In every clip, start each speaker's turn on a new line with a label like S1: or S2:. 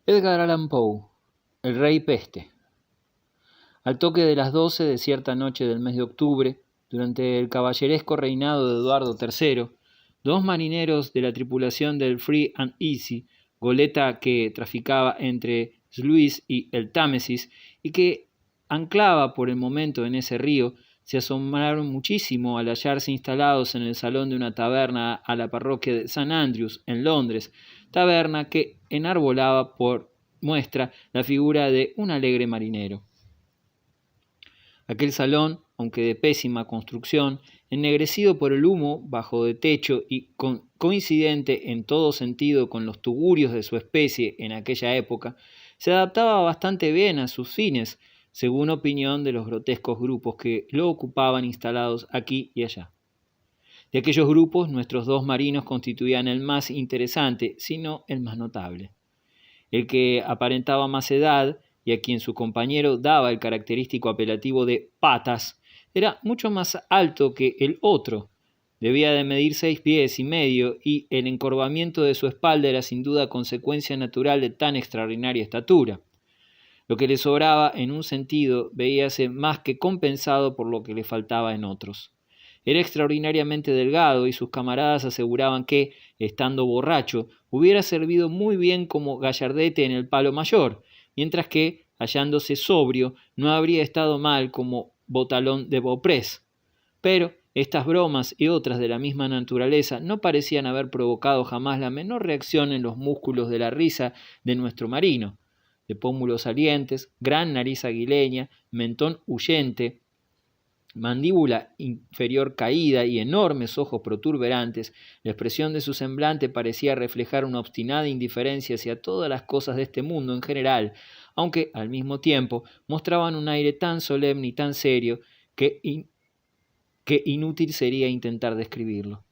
S1: Edgar Allan Poe, El Rey Peste. Al toque de las 12 de cierta noche del mes de octubre, durante el caballeresco reinado de Eduardo III, dos marineros de la tripulación del Free and Easy, goleta que traficaba entre Sluis y el Támesis y que anclaba por el momento en ese río, se asombraron muchísimo al hallarse instalados en el salón de una taberna a la parroquia de St. Andrews, en Londres, taberna que enarbolaba por muestra la figura de un alegre marinero. Aquel salón, aunque de pésima construcción, ennegrecido por el humo bajo de techo y coincidente en todo sentido con los tugurios de su especie en aquella época, se adaptaba bastante bien a sus fines, según opinión de los grotescos grupos que lo ocupaban instalados aquí y allá. De aquellos grupos, nuestros dos marinos constituían el más interesante, si no el más notable. El que aparentaba más edad y a quien su compañero daba el característico apelativo de Patas, era mucho más alto que el otro. Debía de medir 6 pies y medio y el encorvamiento de su espalda era sin duda consecuencia natural de tan extraordinaria estatura. Lo que le sobraba en un sentido veíase más que compensado por lo que le faltaba en otros. Era extraordinariamente delgado y sus camaradas aseguraban que, estando borracho, hubiera servido muy bien como gallardete en el Palo Mayor, mientras que, hallándose sobrio, no habría estado mal como botalón de Beauprés. Pero estas bromas y otras de la misma naturaleza no parecían haber provocado jamás la menor reacción en los músculos de la risa de nuestro marino. De pómulos salientes, gran nariz aguileña, mentón huyente, mandíbula inferior caída y enormes ojos protuberantes, la expresión de su semblante parecía reflejar una obstinada indiferencia hacia todas las cosas de este mundo en general, aunque al mismo tiempo mostraban un aire tan solemne y tan serio que inútil sería intentar describirlo.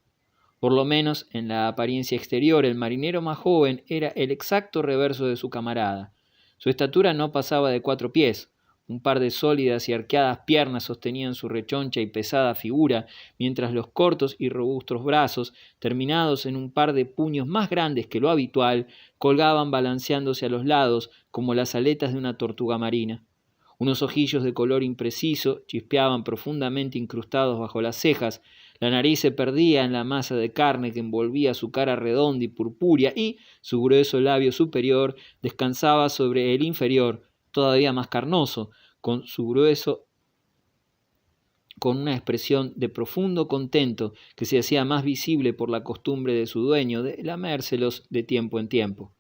S1: Por lo menos en la apariencia exterior, el marinero más joven era el exacto reverso de su camarada. Su estatura no pasaba de 4 pies. Un par de sólidas y arqueadas piernas sostenían su rechoncha y pesada figura, mientras los cortos y robustos brazos, terminados en un par de puños más grandes que lo habitual, colgaban balanceándose a los lados como las aletas de una tortuga marina. Unos ojillos de color impreciso chispeaban profundamente incrustados bajo las cejas, la nariz se perdía en la masa de carne que envolvía su cara redonda y purpúrea y su grueso labio superior descansaba sobre el inferior, todavía más carnoso, con una expresión de profundo contento que se hacía más visible por la costumbre de su dueño de lamérselos de tiempo en tiempo.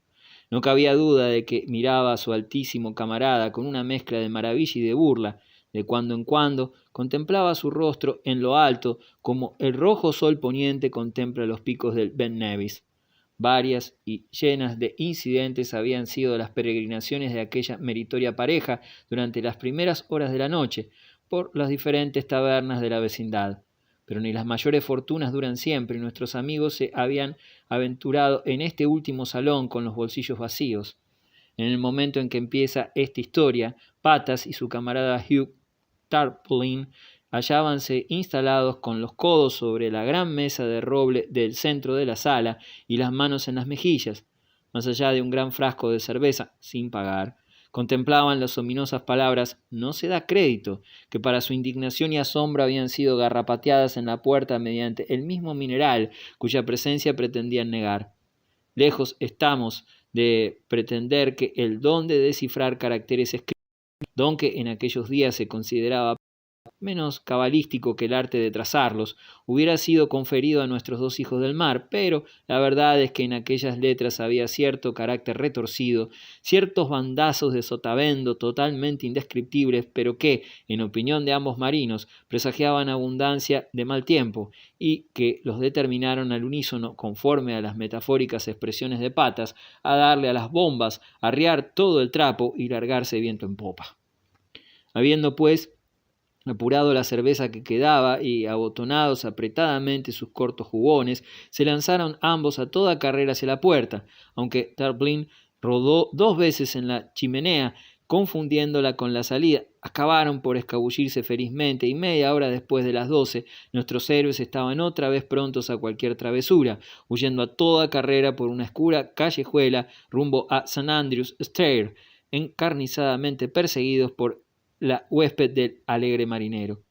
S1: No cabía duda de que miraba a su altísimo camarada con una mezcla de maravilla y de burla. De cuando en cuando contemplaba su rostro en lo alto, como el rojo sol poniente contempla los picos del Ben Nevis. Varias y llenas de incidentes habían sido las peregrinaciones de aquella meritoria pareja durante las primeras horas de la noche, por las diferentes tabernas de la vecindad. Pero ni las mayores fortunas duran siempre, y nuestros amigos se habían aventurado en este último salón con los bolsillos vacíos. En el momento en que empieza esta historia, Patas y su camarada Hugh Tarpaulin hallábanse instalados con los codos sobre la gran mesa de roble del centro de la sala y las manos en las mejillas, más allá de un gran frasco de cerveza, sin pagar. Contemplaban las ominosas palabras «no se da crédito», que para su indignación y asombro habían sido garrapateadas en la puerta mediante el mismo mineral cuya presencia pretendían negar. Lejos estamos de pretender que el don de descifrar caracteres escritos, don que en aquellos días se consideraba menos cabalístico que el arte de trazarlos, hubiera sido conferido a nuestros dos hijos del mar, pero la verdad es que en aquellas letras había cierto carácter retorcido, ciertos bandazos de sotavento totalmente indescriptibles, pero que, en opinión de ambos marinos, presagiaban abundancia de mal tiempo, y que los determinaron al unísono, conforme a las metafóricas expresiones de Patas, a darle a las bombas, arriar todo el trapo y largarse viento en popa. Habiendo, pues, apurado la cerveza que quedaba y abotonados apretadamente sus cortos jubones, se lanzaron ambos a toda carrera hacia la puerta, aunque Tarpaulin rodó 2 veces en la chimenea confundiéndola con la salida. Acabaron por escabullirse felizmente y media hora después de las 12, nuestros héroes estaban otra vez prontos a cualquier travesura, huyendo a toda carrera por una oscura callejuela rumbo a St. Andrew's Stair, encarnizadamente perseguidos por la huésped del alegre marinero.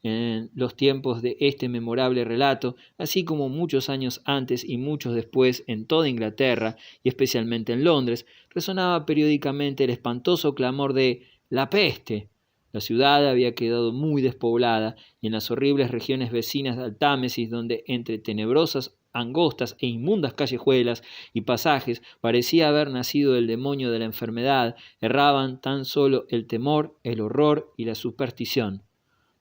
S1: En los tiempos de este memorable relato, así como muchos años antes y muchos después en toda Inglaterra, y especialmente en Londres, resonaba periódicamente el espantoso clamor de «¡La peste!». La ciudad había quedado muy despoblada, y en las horribles regiones vecinas al Támesis, donde entre tenebrosas, angostas e inmundas callejuelas y pasajes parecía haber nacido el demonio de la enfermedad, erraban tan solo el temor, el horror y la superstición.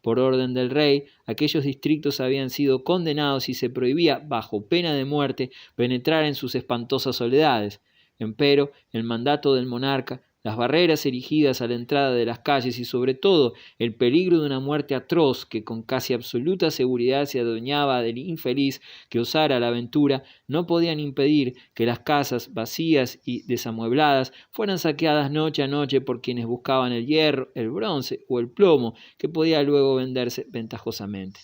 S1: Por orden del rey, aquellos distritos habían sido condenados y se prohibía, bajo pena de muerte, penetrar en sus espantosas soledades. Empero, el mandato del monarca, las barreras erigidas a la entrada de las calles y sobre todo el peligro de una muerte atroz que con casi absoluta seguridad se adueñaba del infeliz que osara la aventura, no podían impedir que las casas vacías y desamuebladas fueran saqueadas noche a noche por quienes buscaban el hierro, el bronce o el plomo que podía luego venderse ventajosamente.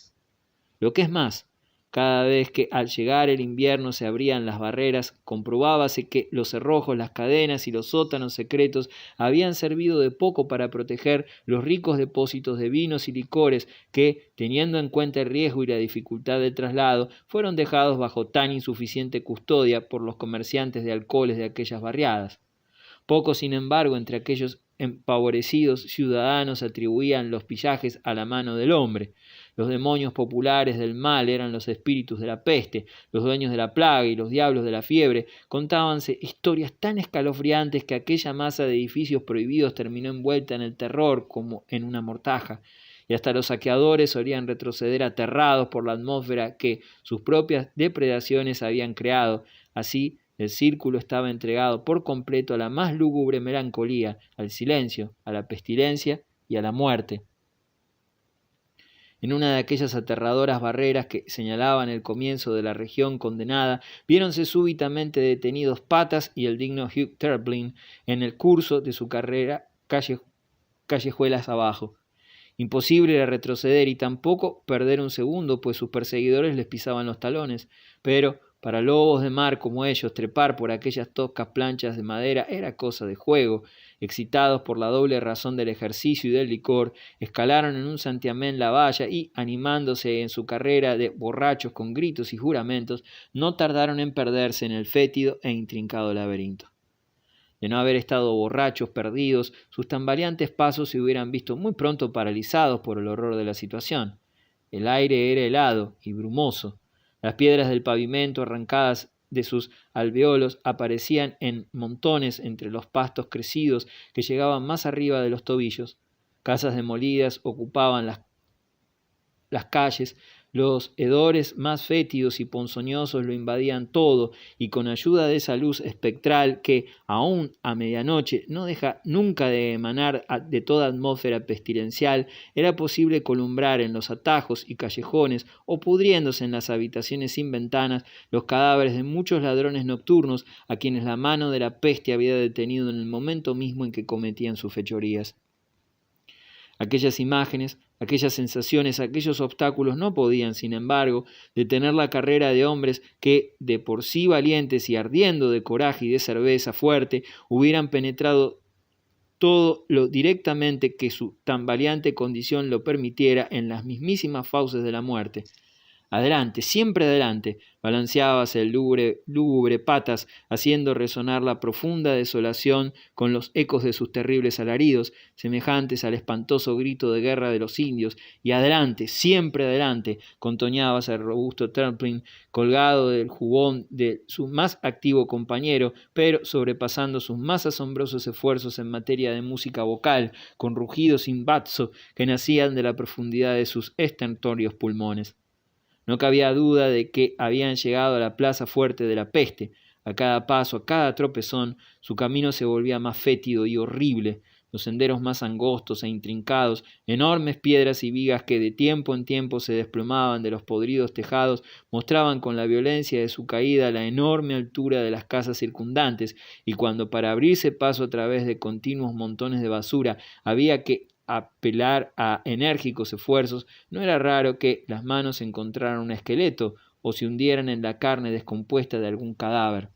S1: Lo que es más, cada vez que al llegar el invierno se abrían las barreras, comprobábase que los cerrojos, las cadenas y los sótanos secretos habían servido de poco para proteger los ricos depósitos de vinos y licores que, teniendo en cuenta el riesgo y la dificultad del traslado, fueron dejados bajo tan insuficiente custodia por los comerciantes de alcoholes de aquellas barriadas. Pocos, sin embargo, entre aquellos empavorecidos ciudadanos atribuían los pillajes a la mano del hombre. Los demonios populares del mal eran los espíritus de la peste, los dueños de la plaga y los diablos de la fiebre. Contábanse historias tan escalofriantes que aquella masa de edificios prohibidos terminó envuelta en el terror como en una mortaja, y hasta los saqueadores solían retroceder aterrados por la atmósfera que sus propias depredaciones habían creado. Así, el círculo estaba entregado por completo a la más lúgubre melancolía, al silencio, a la pestilencia y a la muerte. En una de aquellas aterradoras barreras que señalaban el comienzo de la región condenada, viéronse súbitamente detenidos Patas y el digno Hugh Terrible en el curso de su carrera callejuelas abajo. Imposible era retroceder y tampoco perder un segundo, pues sus perseguidores les pisaban los talones, pero para lobos de mar como ellos, trepar por aquellas toscas planchas de madera era cosa de juego. Excitados por la doble razón del ejercicio y del licor, escalaron en un santiamén la valla y, animándose en su carrera de borrachos con gritos y juramentos, no tardaron en perderse en el fétido e intrincado laberinto. De no haber estado borrachos, perdidos, sus tambaleantes pasos se hubieran visto muy pronto paralizados por el horror de la situación. El aire era helado y brumoso. Las piedras del pavimento, arrancadas de sus alveolos, aparecían en montones entre los pastos crecidos que llegaban más arriba de los tobillos. Casas demolidas ocupaban las calles, los hedores más fétidos y ponzoñosos lo invadían todo, y con ayuda de esa luz espectral que, aun a medianoche, no deja nunca de emanar de toda atmósfera pestilencial, era posible columbrar en los atajos y callejones, o pudriéndose en las habitaciones sin ventanas, los cadáveres de muchos ladrones nocturnos a quienes la mano de la peste había detenido en el momento mismo en que cometían sus fechorías. Aquellas imágenes, aquellas sensaciones, aquellos obstáculos no podían, sin embargo, detener la carrera de hombres que, de por sí valientes y ardiendo de coraje y de cerveza fuerte, hubieran penetrado todo lo directamente que su tan valiente condición lo permitiera en las mismísimas fauces de la muerte. Adelante, siempre adelante, balanceábase el lúgubre Patas, haciendo resonar la profunda desolación con los ecos de sus terribles alaridos, semejantes al espantoso grito de guerra de los indios, y adelante, siempre adelante, contoñábase el robusto Turpin, colgado del jubón de su más activo compañero, pero sobrepasando sus más asombrosos esfuerzos en materia de música vocal, con rugidos in basso que nacían de la profundidad de sus estentorios pulmones. No cabía duda de que habían llegado a la plaza fuerte de la peste. A cada paso, a cada tropezón, su camino se volvía más fétido y horrible. los senderos más angostos e intrincados, enormes piedras y vigas que de tiempo en tiempo se desplomaban de los podridos tejados, mostraban con la violencia de su caída la enorme altura de las casas circundantes, y cuando para abrirse paso a través de continuos montones de basura había que apelar a enérgicos esfuerzos, no era raro que las manos encontraran un esqueleto o se hundieran en la carne descompuesta de algún cadáver.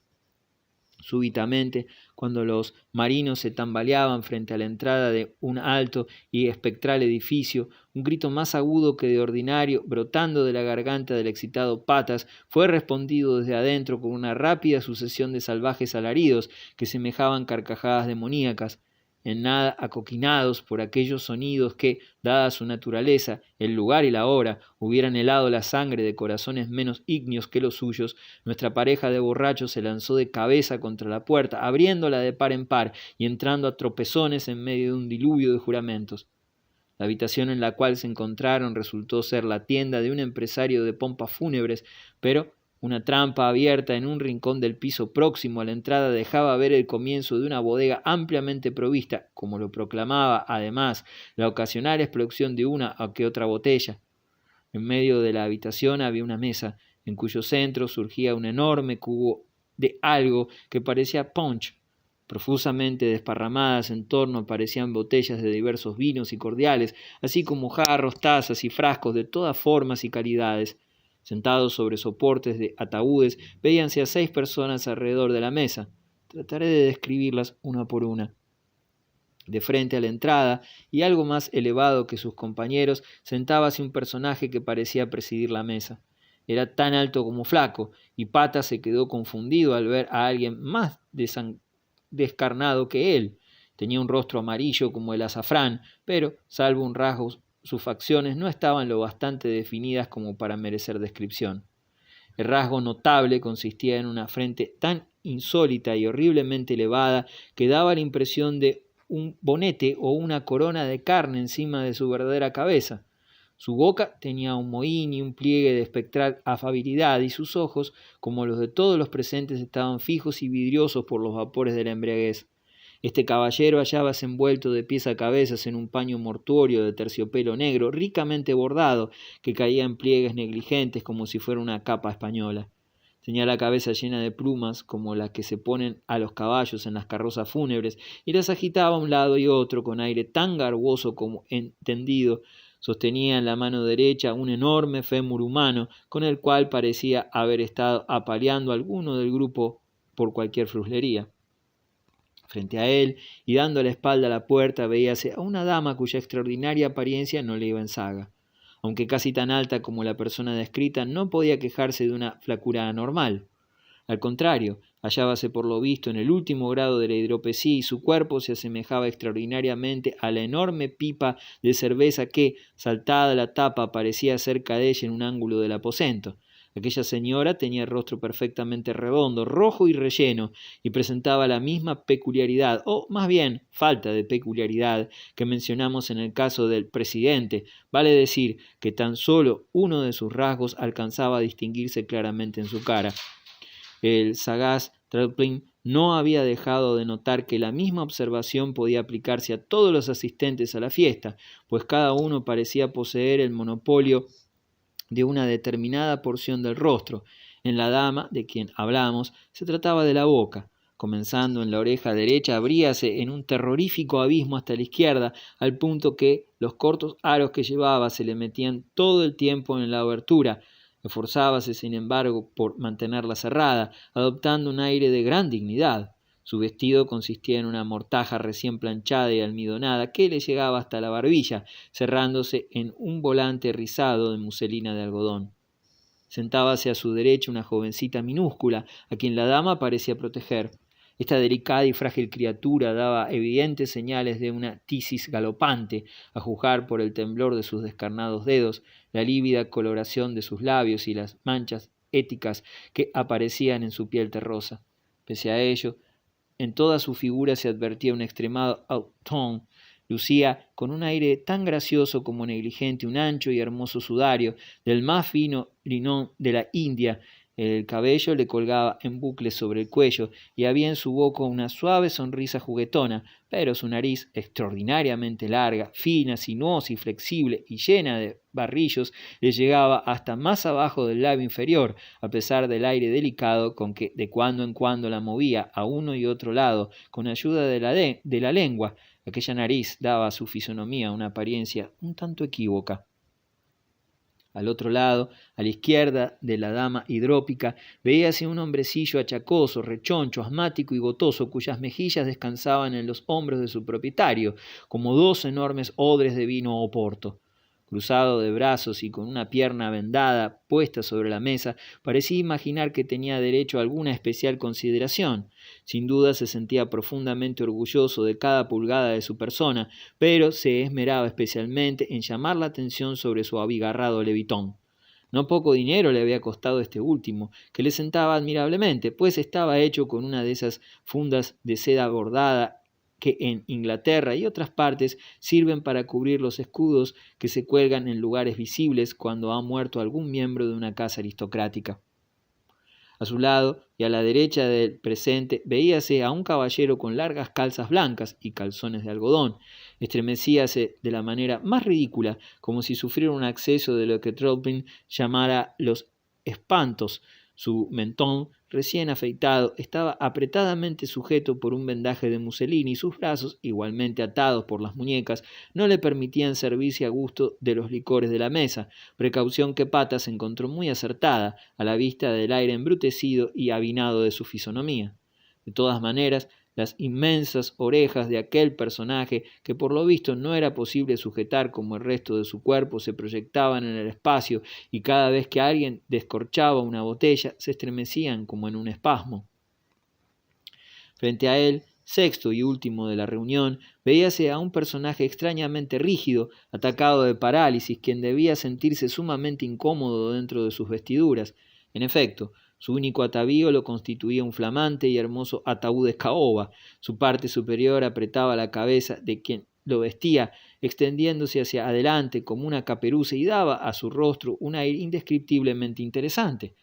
S1: Súbitamente, cuando los marinos se tambaleaban frente a la entrada de un alto y espectral edificio, un grito más agudo que de ordinario, brotando de la garganta del excitado Patas, fue respondido desde adentro con una rápida sucesión de salvajes alaridos que semejaban carcajadas demoníacas, en nada acoquinados por aquellos sonidos que, dada su naturaleza, el lugar y la hora, hubieran helado la sangre de corazones menos ígneos que los suyos. Nuestra pareja de borrachos se lanzó de cabeza contra la puerta, abriéndola de par en par y entrando a tropezones en medio de un diluvio de juramentos. La habitación en la cual se encontraron resultó ser la tienda de un empresario de pompas fúnebres, pero una trampa abierta en un rincón del piso próximo a la entrada dejaba ver el comienzo de una bodega ampliamente provista, como lo proclamaba, además, la ocasional explosión de una o que otra botella. En medio de la habitación había una mesa, en cuyo centro surgía un enorme cubo de algo que parecía punch. Profusamente desparramadas en torno aparecían botellas de diversos vinos y cordiales, así como jarros, tazas y frascos de todas formas y calidades. Sentados sobre soportes de ataúdes, veíanse a 6 personas alrededor de la mesa. Trataré de describirlas una por una. De frente a la entrada, y algo más elevado que sus compañeros, sentábase un personaje que parecía presidir la mesa. Era tan alto como flaco, y Patas se quedó confundido al ver a alguien más descarnado que él. Tenía un rostro amarillo como el azafrán, pero, salvo un rasgo, sus facciones no estaban lo bastante definidas como para merecer descripción. El rasgo notable consistía en una frente tan insólita y horriblemente elevada que daba la impresión de un bonete o una corona de carne encima de su verdadera cabeza. Su boca tenía un mohín y un pliegue de espectral afabilidad, y sus ojos, como los de todos los presentes, estaban fijos y vidriosos por los vapores de la embriaguez. Este caballero hallábase envuelto de pies a cabezas en un paño mortuorio de terciopelo negro, ricamente bordado, que caía en pliegues negligentes como si fuera una capa española. Tenía la cabeza llena de plumas, como las que se ponen a los caballos en las carrozas fúnebres, y las agitaba a un lado y otro con aire tan garboso como entendido. Sostenía en la mano derecha un enorme fémur humano, con el cual parecía haber estado apaleando a alguno del grupo por cualquier fruslería. Frente a él, y dando la espalda a la puerta, veíase a una dama cuya extraordinaria apariencia no le iba en zaga. Aunque casi tan alta como la persona descrita, no podía quejarse de una flacura anormal. Al contrario, hallábase por lo visto en el último grado de la hidropesía, y su cuerpo se asemejaba extraordinariamente a la enorme pipa de cerveza que, saltada la tapa, aparecía cerca de ella en un ángulo del aposento. Aquella señora tenía el rostro perfectamente redondo, rojo y relleno, y presentaba la misma peculiaridad, o más bien falta de peculiaridad, que mencionamos en el caso del presidente. Vale decir que tan solo uno de sus rasgos alcanzaba a distinguirse claramente en su cara. El sagaz Treplin no había dejado de notar que la misma observación podía aplicarse a todos los asistentes a la fiesta, pues cada uno parecía poseer el monopolio de una determinada porción del rostro. En la dama de quien hablamos se trataba de la boca. Comenzando en la oreja derecha, abríase en un terrorífico abismo hasta la izquierda, al punto que los cortos aros que llevaba se le metían todo el tiempo en la abertura. Esforzábase, sin embargo, por mantenerla cerrada, adoptando un aire de gran dignidad. Su vestido consistía en una mortaja recién planchada y almidonada que le llegaba hasta la barbilla, cerrándose en un volante rizado de muselina de algodón. Sentábase a su derecha una jovencita minúscula, a quien la dama parecía proteger. Esta delicada y frágil criatura daba evidentes señales de una tisis galopante, a juzgar por el temblor de sus descarnados dedos, la lívida coloración de sus labios y las manchas éticas que aparecían en su piel terrosa. Pese a ello, en toda su figura se advertía un extremado haut-ton. Lucía con un aire tan gracioso como negligente un ancho y hermoso sudario del más fino linón de la India, El cabello le colgaba en bucles sobre el cuello y había en su boca una suave sonrisa juguetona, pero su nariz, extraordinariamente larga, fina, sinuosa y flexible y llena de barrillos, le llegaba hasta más abajo del labio inferior, a pesar del aire delicado con que de cuando en cuando la movía a uno y otro lado con ayuda de la lengua. Aquella nariz daba a su fisonomía una apariencia un tanto equívoca. Al otro lado, a la izquierda de la dama hidrópica, veíase un hombrecillo achacoso, rechoncho, asmático y gotoso, cuyas mejillas descansaban en los hombros de su propietario, como dos enormes odres de vino o porto. Cruzado de brazos y con una pierna vendada puesta sobre la mesa, parecía imaginar que tenía derecho a alguna especial consideración. Sin duda se sentía profundamente orgulloso de cada pulgada de su persona, pero se esmeraba especialmente en llamar la atención sobre su abigarrado levitón. No poco dinero le había costado este último, que le sentaba admirablemente, pues estaba hecho con una de esas fundas de seda bordada que en Inglaterra y otras partes sirven para cubrir los escudos que se cuelgan en lugares visibles cuando ha muerto algún miembro de una casa aristocrática. A su lado y a la derecha del presente veíase a un caballero con largas calzas blancas y calzones de algodón. Estremecíase de la manera más ridícula, como si sufriera un acceso de lo que Trollpin llamara los espantos. Su mentón, recién afeitado, estaba apretadamente sujeto por un vendaje de muselina y sus brazos, igualmente atados por las muñecas, no le permitían servirse a gusto de los licores de la mesa, precaución que Patas encontró muy acertada a la vista del aire embrutecido y avinado de su fisonomía. De todas maneras, las inmensas orejas de aquel personaje, que por lo visto no era posible sujetar como el resto de su cuerpo, se proyectaban en el espacio y cada vez que alguien descorchaba una botella se estremecían como en un espasmo. Frente a él, sexto y último de la reunión, veíase a un personaje extrañamente rígido, atacado de parálisis, quien debía sentirse sumamente incómodo dentro de sus vestiduras. En efecto, su único atavío lo constituía un flamante y hermoso ataúd de caoba. Su parte superior apretaba la cabeza de quien lo vestía, extendiéndose hacia adelante como una caperuza y daba a su rostro un aire indescriptiblemente interesante.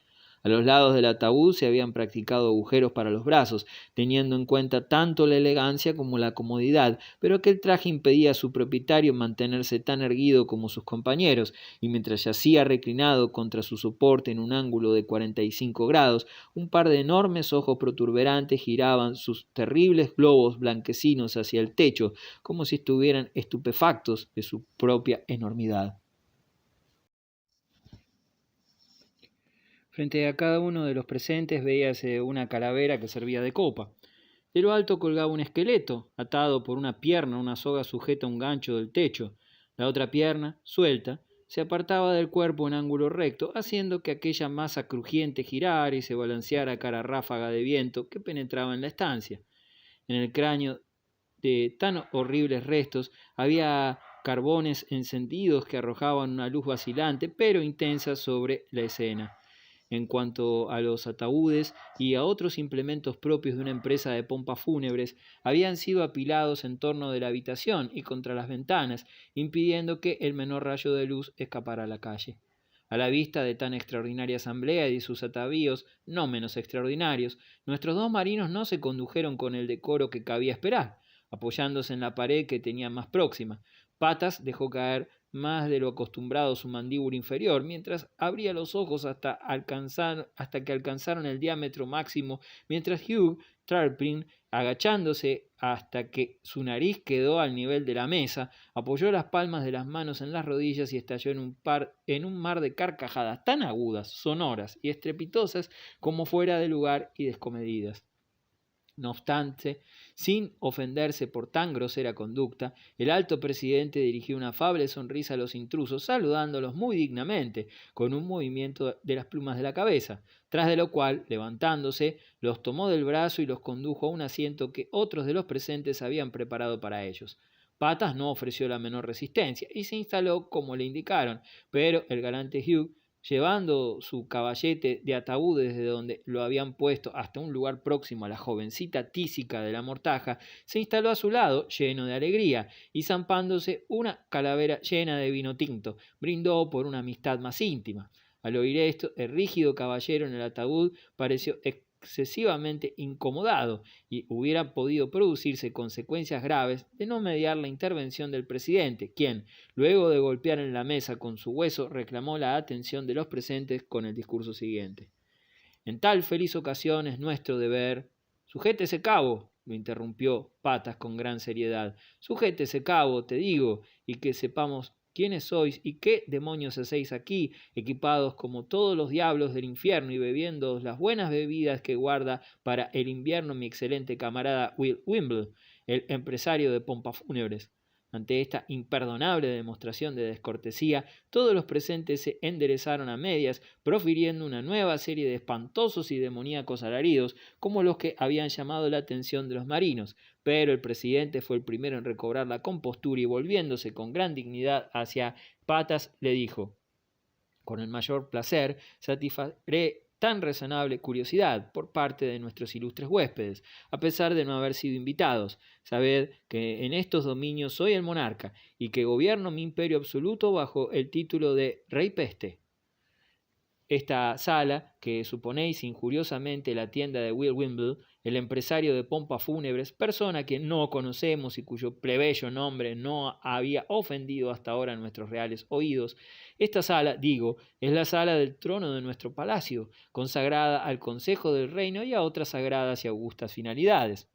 S1: A los lados del ataúd se habían practicado agujeros para los brazos, teniendo en cuenta tanto la elegancia como la comodidad, pero aquel traje impedía a su propietario mantenerse tan erguido como sus compañeros, y mientras yacía reclinado contra su soporte en un ángulo de 45 grados, un par de enormes ojos protuberantes giraban sus terribles globos blanquecinos hacia el techo, como si estuvieran estupefactos de su propia enormidad. Frente a cada uno de los presentes veíase una calavera que servía de copa. De lo alto colgaba un esqueleto, atado por una pierna a una soga sujeta a un gancho del techo. La otra pierna, suelta, se apartaba del cuerpo en ángulo recto, haciendo que aquella masa crujiente girara y se balanceara a cada ráfaga de viento que penetraba en la estancia. En el cráneo de tan horribles restos había carbones encendidos que arrojaban una luz vacilante pero intensa sobre la escena. En cuanto a los ataúdes y a otros implementos propios de una empresa de pompas fúnebres, habían sido apilados en torno de la habitación y contra las ventanas, impidiendo que el menor rayo de luz escapara a la calle. A la vista de tan extraordinaria asamblea y de sus atavíos no menos extraordinarios, nuestros dos marinos no se condujeron con el decoro que cabía esperar, apoyándose en la pared que tenían más próxima. Patas dejó caer más de lo acostumbrado su mandíbula inferior, mientras abría los ojos hasta que alcanzaron el diámetro máximo, mientras Hugh Tarpin, agachándose hasta que su nariz quedó al nivel de la mesa, apoyó las palmas de las manos en las rodillas y estalló en un mar de carcajadas tan agudas, sonoras y estrepitosas como fuera de lugar y descomedidas. No obstante, sin ofenderse por tan grosera conducta, el alto presidente dirigió una afable sonrisa a los intrusos, saludándolos muy dignamente, con un movimiento de las plumas de la cabeza, tras de lo cual, levantándose, los tomó del brazo y los condujo a un asiento que otros de los presentes habían preparado para ellos. Patas no ofreció la menor resistencia y se instaló como le indicaron, pero el galante Hugh, llevando su caballete de ataúd desde donde lo habían puesto hasta un lugar próximo a la jovencita tísica de la mortaja, se instaló a su lado, lleno de alegría, y zampándose una calavera llena de vino tinto, brindó por una amistad más íntima. Al oír esto, el rígido caballero en el ataúd pareció excesivamente incomodado y hubiera podido producirse consecuencias graves de no mediar la intervención del presidente, quien, luego de golpear en la mesa con su hueso, reclamó la atención de los presentes con el discurso siguiente. En tal feliz ocasión es nuestro deber. Sujétese, cabo, lo interrumpió Patas con gran seriedad. Sujétese, cabo, te digo, y que sepamos quiénes sois y qué demonios hacéis aquí, equipados como todos los diablos del infierno y bebiendo las buenas bebidas que guarda para el invierno mi excelente camarada Will Wimble, el empresario de pompas fúnebres. Ante esta imperdonable demostración de descortesía, todos los presentes se enderezaron a medias, profiriendo una nueva serie de espantosos y demoníacos alaridos, como los que habían llamado la atención de los marinos, pero el presidente fue el primero en recobrar la compostura y volviéndose con gran dignidad hacia Patas, le dijo: con el mayor placer satisfaré tan razonable curiosidad por parte de nuestros ilustres huéspedes, a pesar de no haber sido invitados. Sabed que en estos dominios soy el monarca y que gobierno mi imperio absoluto bajo el título de Rey Peste. Esta sala, que suponéis injuriosamente la tienda de Will Wimble, el empresario de pompas fúnebres, persona a quien no conocemos y cuyo plebeyo nombre no había ofendido hasta ahora nuestros reales oídos, esta sala, digo, es la sala del trono de nuestro palacio, consagrada al consejo del reino y a otras sagradas y augustas finalidades.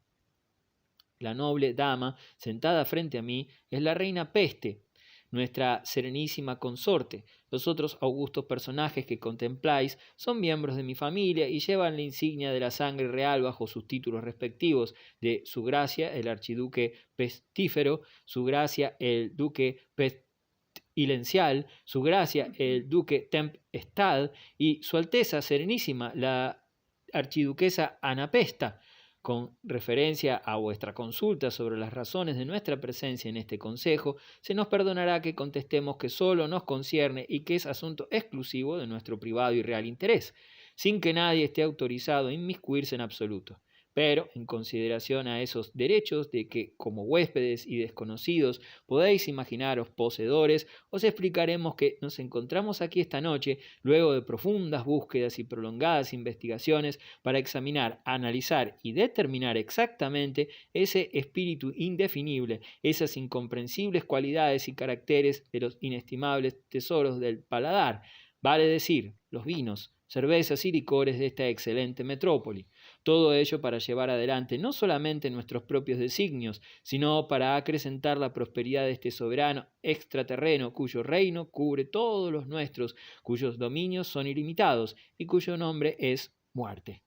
S1: La noble dama sentada frente a mí es la reina Peste, nuestra serenísima consorte. Los otros augustos personajes que contempláis son miembros de mi familia y llevan la insignia de la sangre real bajo sus títulos respectivos de Su Gracia el Archiduque Pestífero, Su Gracia el Duque Pestilencial, Su Gracia el Duque Tempestad y Su Alteza Serenísima la Archiduquesa Anapesta. Con referencia a vuestra consulta sobre las razones de nuestra presencia en este consejo, se nos perdonará que contestemos que solo nos concierne y que es asunto exclusivo de nuestro privado y real interés, sin que nadie esté autorizado a inmiscuirse en absoluto. Pero, en consideración a esos derechos de que, como huéspedes y desconocidos, podéis imaginaros poseedores, os explicaremos que nos encontramos aquí esta noche, luego de profundas búsquedas y prolongadas investigaciones, para examinar, analizar y determinar exactamente ese espíritu indefinible, esas incomprensibles cualidades y caracteres de los inestimables tesoros del paladar, vale decir, los vinos, cervezas y licores de esta excelente metrópoli. Todo ello para llevar adelante no solamente nuestros propios designios, sino para acrecentar la prosperidad de este soberano extraterreno cuyo reino cubre todos los nuestros, cuyos dominios son ilimitados y cuyo nombre es muerte.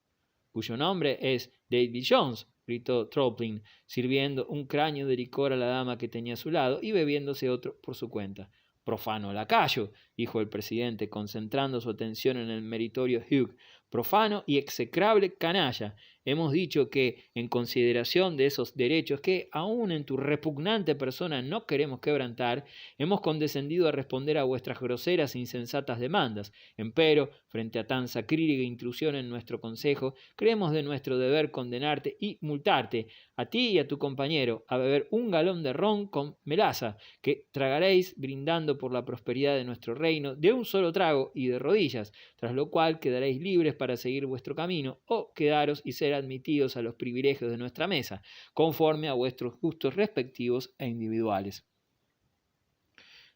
S1: Cuyo nombre es Davy Jones, gritó Troplin, sirviendo un cráneo de licor a la dama que tenía a su lado y bebiéndose otro por su cuenta. Profano lacayo, dijo el presidente, concentrando su atención en el meritorio Hugh. Profano y execrable canalla. Hemos dicho que, en consideración de esos derechos que, aun en tu repugnante persona, no queremos quebrantar, hemos condescendido a responder a vuestras groseras e insensatas demandas. Empero, frente a tan sacrílega intrusión en nuestro consejo, creemos de nuestro deber condenarte y multarte, a ti y a tu compañero, a beber un galón de ron con melaza, que tragaréis brindando por la prosperidad de nuestro reino de un solo trago y de rodillas, tras lo cual quedaréis libres para seguir vuestro camino o quedaros y ser admitidos a los privilegios de nuestra mesa, conforme a vuestros gustos respectivos e individuales.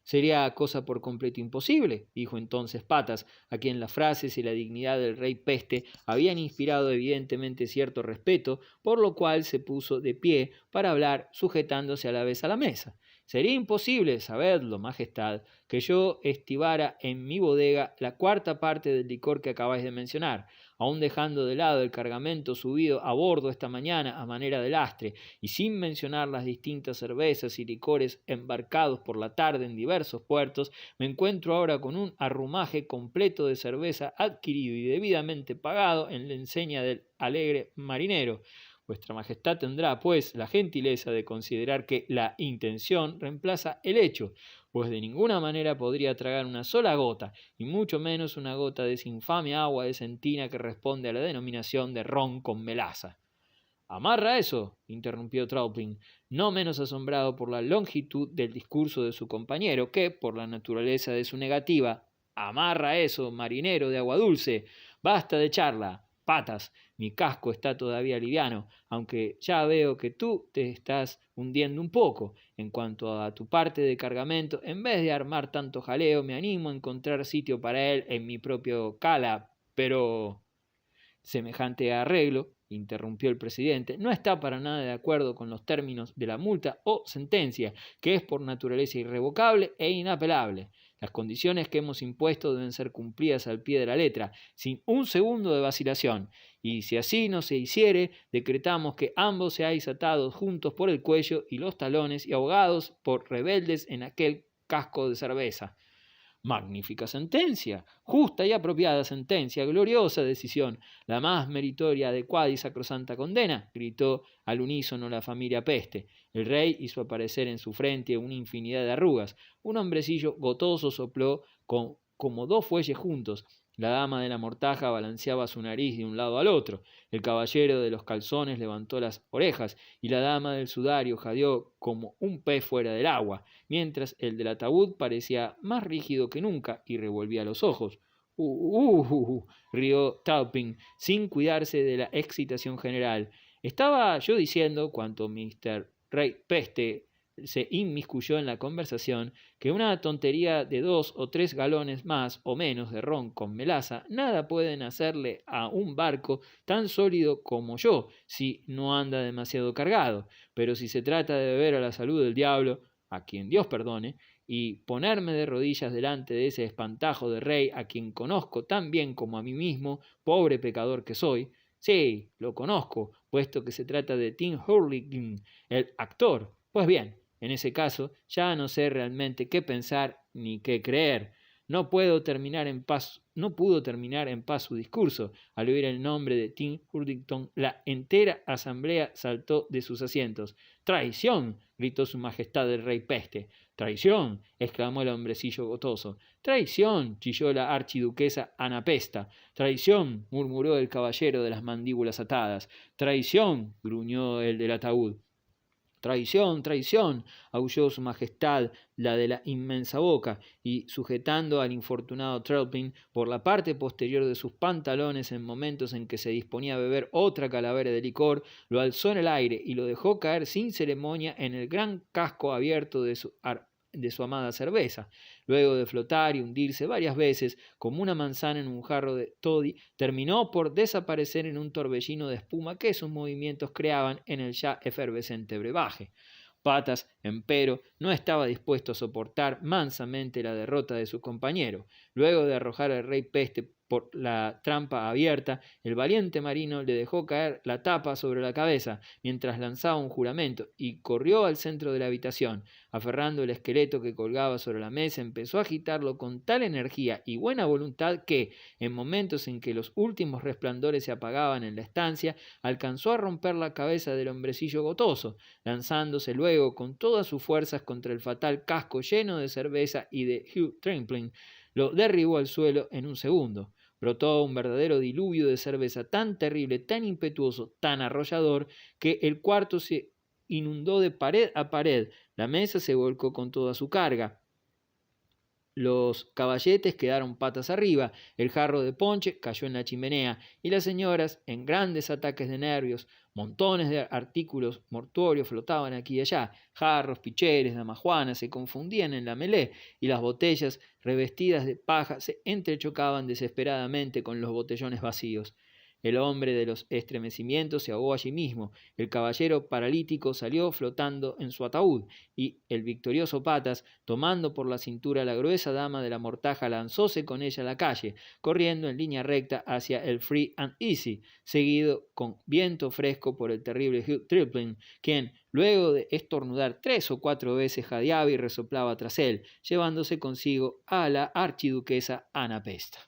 S1: Sería cosa por completo imposible, dijo entonces Patas, a quien las frases y la dignidad del rey Peste habían inspirado evidentemente cierto respeto, por lo cual se puso de pie para hablar sujetándose a la vez a la mesa. Sería imposible, sabedlo, majestad, que yo estivara en mi bodega la cuarta parte del licor que acabáis de mencionar, aun dejando de lado el cargamento subido a bordo esta mañana a manera de lastre, y sin mencionar las distintas cervezas y licores embarcados por la tarde en diversos puertos, me encuentro ahora con un arrumaje completo de cerveza adquirido y debidamente pagado en la enseña del alegre marinero. Vuestra Majestad tendrá, pues, la gentileza de considerar que la intención reemplaza el hecho, pues de ninguna manera podría tragar una sola gota, y mucho menos una gota de esa infame agua de centina que responde a la denominación de ron con melaza. —¡Amarra eso! —interrumpió Troplin, no menos asombrado por la longitud del discurso de su compañero, que, por la naturaleza de su negativa Amarra eso, marinero de agua dulce. Basta de charla. Patas, mi casco está todavía liviano, aunque ya veo que tú te estás hundiendo un poco. En cuanto a tu parte de cargamento, en vez de armar tanto jaleo, me animo a encontrar sitio para él en mi propio cala, pero... Semejante arreglo, interrumpió el presidente, no está para nada de acuerdo con los términos de la multa o sentencia, que es por naturaleza irrevocable e inapelable. Las condiciones que hemos impuesto deben ser cumplidas al pie de la letra, sin un segundo de vacilación, y si así no se hiciere, decretamos que ambos seáis atados juntos por el cuello y los talones y ahogados por rebeldes en aquel casco de cerveza. Magnífica sentencia, justa y apropiada sentencia, gloriosa decisión, la más meritoria, adecuada y sacrosanta condena, gritó al unísono la familia Peste. El rey hizo aparecer en su frente una infinidad de arrugas. Un hombrecillo gotoso sopló como dos fuelles juntos. La dama de la mortaja balanceaba su nariz de un lado al otro. El caballero de los calzones levantó las orejas y la dama del sudario jadeó como un pez fuera del agua, mientras el del ataúd parecía más rígido que nunca y revolvía los ojos. Rió Taupin, sin cuidarse de la excitación general. Estaba yo diciendo, cuanto Mr. Rey Peste se inmiscuyó en la conversación, que una tontería de 2 o 3 galones más o menos de ron con melaza nada pueden hacerle a un barco tan sólido como yo si no anda demasiado cargado, pero si se trata de beber a la salud del diablo, a quien Dios perdone, y ponerme de rodillas delante de ese espantajo de rey a quien conozco tan bien como a mí mismo, pobre pecador que soy, sí, lo conozco, puesto que se trata de Tim Hurley, el actor. Pues bien, en ese caso, ya no sé realmente qué pensar ni qué creer. No pudo terminar en paz su discurso. Al oír el nombre de Tim Hurlington, la entera asamblea saltó de sus asientos. ¡Traición!, gritó su majestad el rey Peste. ¡Traición!, exclamó el hombrecillo gotoso. ¡Traición!, chilló la archiduquesa Anapesta. ¡Traición!, murmuró el caballero de las mandíbulas atadas. ¡Traición!, gruñó el del ataúd. Traición, traición, aulló su majestad, la de la inmensa boca, y sujetando al infortunado Trelpin por la parte posterior de sus pantalones en momentos en que se disponía a beber otra calavera de licor, lo alzó en el aire y lo dejó caer sin ceremonia en el gran casco abierto de su amada cerveza. Luego de flotar y hundirse varias veces como una manzana en un jarro de toddy, terminó por desaparecer en un torbellino de espuma que sus movimientos creaban en el ya efervescente brebaje. Patas, empero, no estaba dispuesto a soportar mansamente la derrota de su compañero. Luego de arrojar al rey Peste por la trampa abierta, el valiente marino le dejó caer la tapa sobre la cabeza mientras lanzaba un juramento y corrió al centro de la habitación. Aferrando el esqueleto que colgaba sobre la mesa, empezó a agitarlo con tal energía y buena voluntad que, en momentos en que los últimos resplandores se apagaban en la estancia, alcanzó a romper la cabeza del hombrecillo gotoso, lanzándose luego con todas sus fuerzas contra el fatal casco lleno de cerveza y de Hugh Trampling. Lo derribó al suelo en un segundo. Brotó un verdadero diluvio de cerveza tan terrible, tan impetuoso, tan arrollador, que el cuarto se inundó de pared a pared. La mesa se volcó con toda su carga. Los caballetes quedaron patas arriba, el jarro de ponche cayó en la chimenea y las señoras, en grandes ataques de nervios, montones de artículos mortuorios flotaban aquí y allá, jarros, picheles, damajuanas se confundían en la melé y las botellas revestidas de paja se entrechocaban desesperadamente con los botellones vacíos. El hombre de los estremecimientos se ahogó allí mismo, el caballero paralítico salió flotando en su ataúd, y el victorioso Patas, tomando por la cintura a la gruesa dama de la mortaja, lanzóse con ella a la calle, corriendo en línea recta hacia el Free and Easy, seguido con viento fresco por el terrible Hugh Tripling, quien, luego de estornudar 3 o 4 veces, jadeaba y resoplaba tras él, llevándose consigo a la archiduquesa Anapesta.